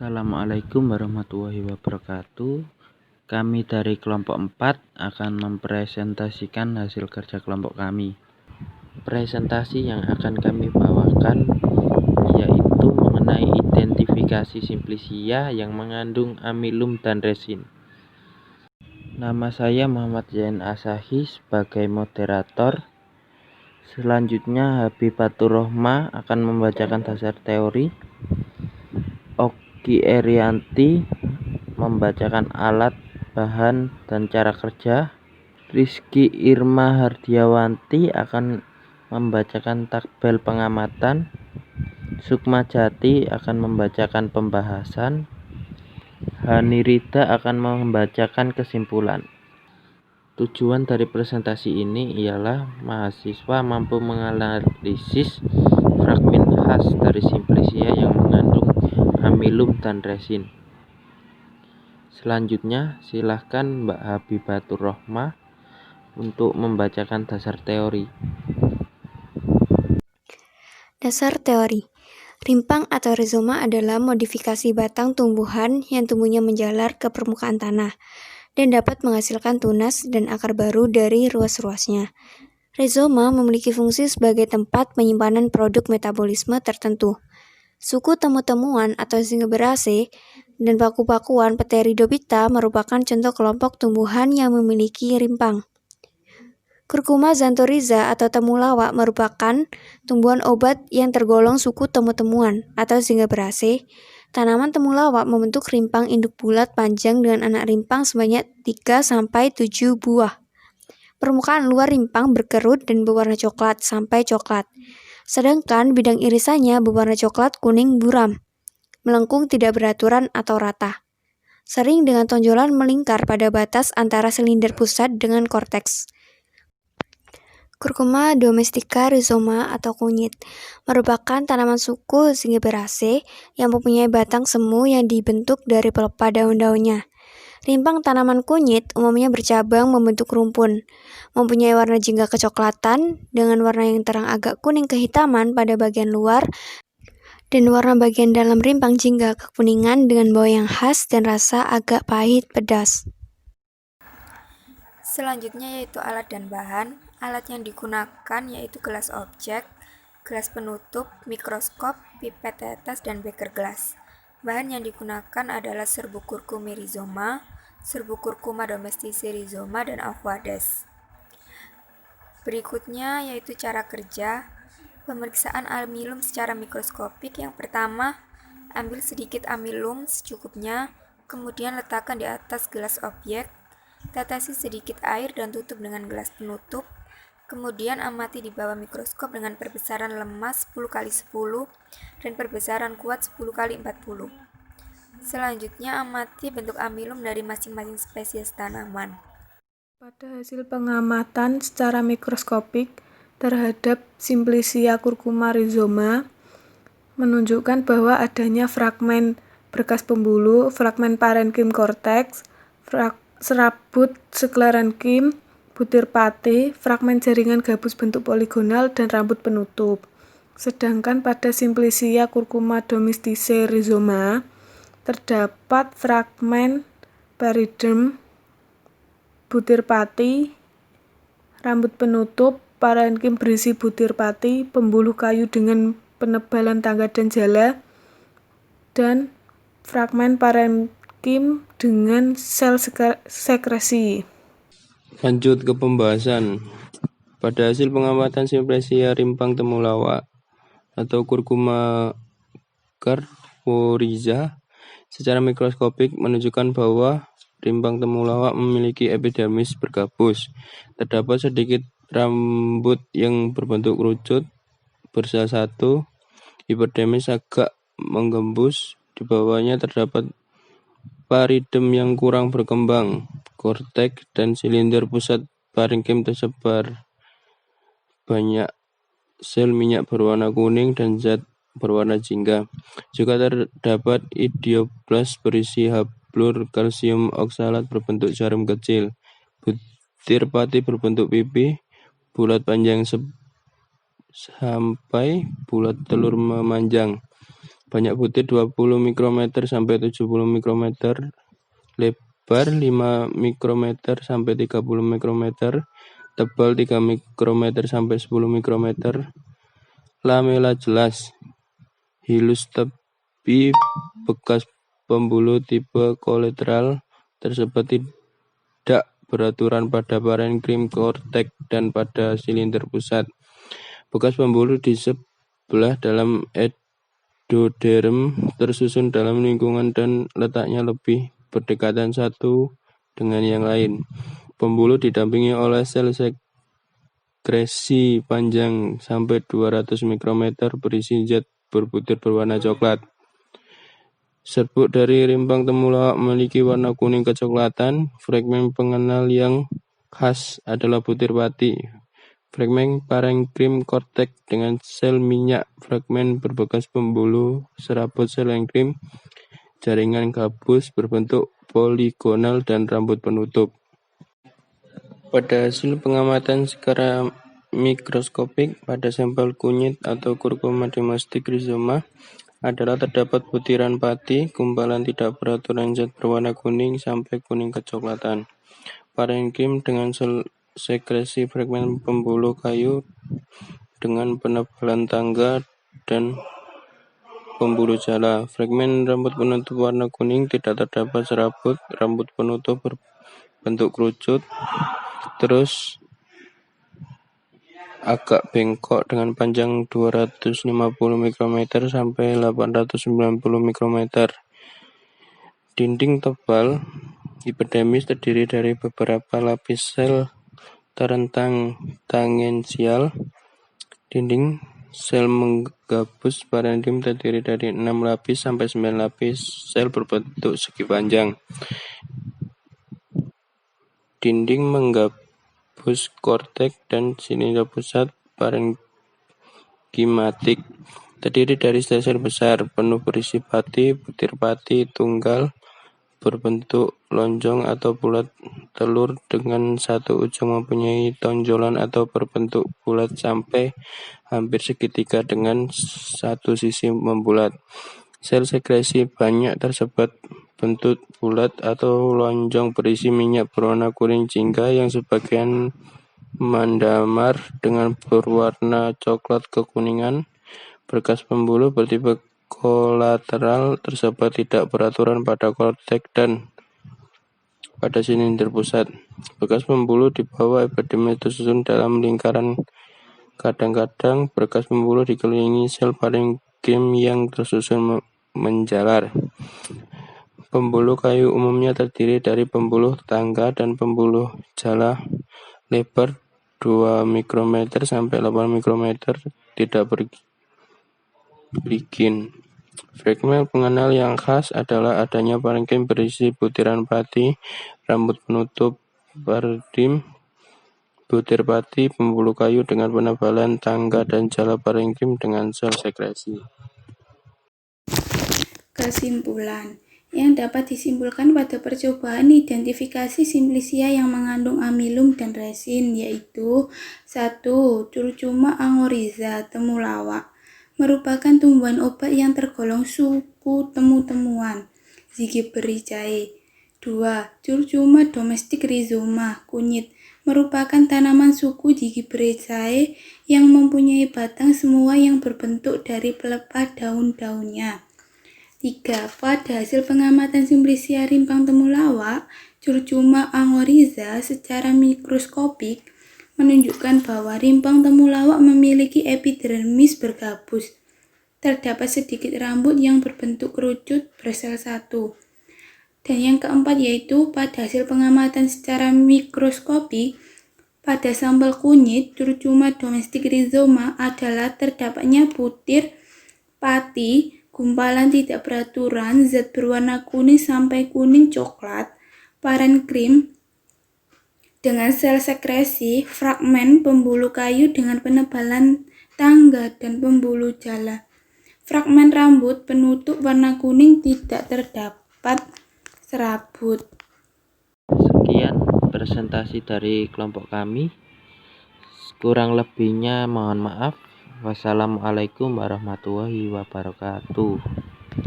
Assalamualaikum warahmatullahi wabarakatuh. Kami dari kelompok 4 akan mempresentasikan hasil kerja kelompok kami. Presentasi yang akan kami bawakan yaitu mengenai identifikasi simplisia yang mengandung amilum dan resin. Nama saya Muhammad Zain Asahi sebagai moderator. Selanjutnya Habibatur Rohma akan membacakan dasar teori. Oki Erianti membacakan alat, bahan, dan cara kerja. Rizky Irma Hardiawanti akan membacakan tabel pengamatan. Sukma Jati akan membacakan pembahasan. Hani Rida akan membacakan kesimpulan. Tujuan dari presentasi ini ialah mahasiswa mampu menganalisis fragmen khas dari simplisia yang mengandung amilum dan resin. Selanjutnya, silahkan Mbak Habibatur Rohma untuk membacakan dasar teori. Dasar teori. Rimpang atau rizoma adalah modifikasi batang tumbuhan yang tumbuhnya menjalar ke permukaan tanah dan dapat menghasilkan tunas dan akar baru dari ruas-ruasnya. Rizoma memiliki fungsi sebagai tempat penyimpanan produk metabolisme tertentu. Suku temu-temuan atau Zingiberaceae dan paku-pakuan Pteridophyta merupakan contoh kelompok tumbuhan yang memiliki rimpang. Curcuma xanthorrhiza atau temulawak merupakan tumbuhan obat yang tergolong suku temu-temuan atau Zingiberaceae. Tanaman temulawak membentuk rimpang induk bulat panjang dengan anak rimpang sebanyak 3-7 buah. Permukaan luar rimpang berkerut dan berwarna coklat sampai coklat. Sedangkan bidang irisannya berwarna coklat kuning buram, melengkung tidak beraturan atau rata. Sering dengan tonjolan melingkar pada batas antara silinder pusat dengan korteks. Curcuma domestica rhizoma atau kunyit merupakan tanaman suku Zingiberaceae yang mempunyai batang semu yang dibentuk dari pelepah daun-daunnya. Rimpang tanaman kunyit umumnya bercabang membentuk rumpun, mempunyai warna jingga kecoklatan dengan warna yang terang agak kuning kehitaman pada bagian luar dan warna bagian dalam rimpang jingga kekuningan dengan bau yang khas dan rasa agak pahit pedas. Selanjutnya yaitu alat dan bahan. Alat yang digunakan yaitu gelas objek, gelas penutup, mikroskop, pipet tetes, dan beker gelas. Bahan yang digunakan adalah serbuk Curcuma rhizoma, serbuk Curcuma domestica rhizoma, dan Avoades. Berikutnya yaitu cara kerja. Pemeriksaan amilum secara mikroskopik. Yang pertama, ambil sedikit amilum secukupnya, kemudian letakkan di atas gelas objek. Tetesi sedikit air dan tutup dengan gelas penutup. Kemudian amati di bawah mikroskop dengan perbesaran lemah 10x10 dan perbesaran kuat 10x40. Selanjutnya amati bentuk amilum dari masing-masing spesies tanaman. Pada hasil pengamatan secara mikroskopik terhadap Simplicia curcuma rhizoma menunjukkan bahwa adanya fragmen berkas pembuluh, fragmen parenkim korteks, serabut sklerenkim, butir pati, fragmen jaringan gabus bentuk poligonal, dan rambut penutup. Sedangkan pada Simplicia curcuma domestica rhizoma terdapat fragmen periderm, butir pati, rambut penutup, parenkim berisi butir pati, pembuluh kayu dengan penebalan tangga dan jala, dan fragmen parenkim dengan sel sekresi. Lanjut ke pembahasan. Pada hasil pengamatan Simplicia rimpang temulawak atau Curcuma carporiza secara mikroskopik menunjukkan bahwa rimpang temulawak memiliki epidermis bergabus. Terdapat sedikit rambut yang berbentuk kerucut bersel satu, hiperdermis agak menggembus, di bawahnya terdapat paridem yang kurang berkembang, korteks dan silinder pusat parenkim tersebar banyak sel minyak berwarna kuning dan zat berwarna jingga. Juga terdapat idioplas berisi hablur kalsium oksalat berbentuk jarum kecil. Butir pati berbentuk pipi, bulat panjang sampai bulat telur memanjang. banyak butir 20 mikrometer sampai 70 mikrometer, lebar 5 mikrometer sampai 30 mikrometer, tebal 3 mikrometer sampai 10 mikrometer, lamela jelas, hilus tepi, bekas pembuluh tipe kolateral tersebut tidak beraturan pada parenkrim kortek dan pada silinder pusat. Bekas pembuluh di sebelah dalam endoderm tersusun dalam lingkungan dan letaknya lebih berdekatan satu dengan yang lain. Pembuluh didampingi oleh sel sekresi panjang sampai 200 mikrometer berisi zat berbutir berwarna coklat. Serbuk dari rimpang temulawak memiliki warna kuning kecoklatan. Fragmen pengenal yang khas adalah butir pati. Fragmen parenkrim kortek dengan sel minyak. Fragmen berbekas pembuluh serabut sel enkrim. Jaringan gabus berbentuk poligonal dan rambut penutup. Pada hasil pengamatan secara mikroskopik pada sampel kunyit atau Curcuma domestic rhizoma adalah terdapat butiran pati, gumpalan tidak beraturan zat berwarna kuning sampai kuning kecoklatan. Parenkrim dengan sekresi fragmen pembuluh kayu dengan penebalan tangga dan pembuluh jala. Fragmen rambut penutup warna kuning tidak terdapat serabut, rambut penutup berbentuk kerucut, terus agak bengkok dengan panjang 250 mikrometer sampai 890 mikrometer. Dinding tebal epidermis terdiri dari beberapa lapis sel terentang tangensial. Dinding sel menggabus parenkrim terdiri dari 6 lapis sampai 9 lapis sel berbentuk segi panjang. Dinding menggabus kortek dan silinder pusat parenkrimatik terdiri dari sel besar penuh berisi pati, butir pati tunggal berbentuk lonjong atau bulat, telur dengan satu ujung mempunyai tonjolan atau berbentuk bulat sampai hampir segitiga dengan satu sisi membulat. Sel sekresi banyak tersebar bentuk bulat atau lonjong berisi minyak berwarna kuning jingga yang sebagian mendamar dengan berwarna coklat kekuningan. Bekas pembuluh bertipe kolateral tersebar tidak beraturan pada kortek dan pada silinder pusat. Bekas pembuluh di bawah epidermis tersusun dalam lingkaran. Kadang-kadang bekas pembuluh dikelilingi sel parenkrim yang tersusun menjalar. Pembuluh kayu umumnya terdiri dari pembuluh tangga dan pembuluh jala lebar 2 mikrometer sampai 8 mikrometer, tidak berligin. Fragmen pengenal yang khas adalah adanya parenkrim berisi butiran pati, rambut penutup parenkrim, butir pati, pembuluh kayu dengan penebalan tangga dan jala parenkrim dengan sel sekresi. Kesimpulan yang dapat disimpulkan pada percobaan identifikasi Simplicia yang mengandung amilum dan resin yaitu 1. Curcuma angoriza temulawak merupakan tumbuhan obat yang tergolong suku temu-temuan Zingiberaceae. 2. Curcuma domestic rhizoma kunyit merupakan tanaman suku Zingiberaceae yang mempunyai batang semua yang berbentuk dari pelepah daun-daunnya. 3. Pada hasil pengamatan Simplicia rimpang temulawak, Curcuma angoriza secara mikroskopik menunjukkan bahwa rimpang temulawak memiliki epidermis bergabus. Terdapat sedikit rambut yang berbentuk kerucut bersel satu. Dan yang keempat yaitu pada hasil pengamatan secara mikroskopik, pada sampel kunyit Curcuma domestic rhizoma adalah terdapatnya butir pati, gumpalan tidak beraturan, zat berwarna kuning sampai kuning coklat, parenkrim dengan sel sekresi, fragmen pembuluh kayu dengan penebalan tangga dan pembuluh jala. Fragmen rambut penutup warna kuning tidak terdapat serabut. Sekian presentasi dari kelompok kami. Kurang lebihnya mohon maaf. Wassalamualaikum warahmatullahi wabarakatuh.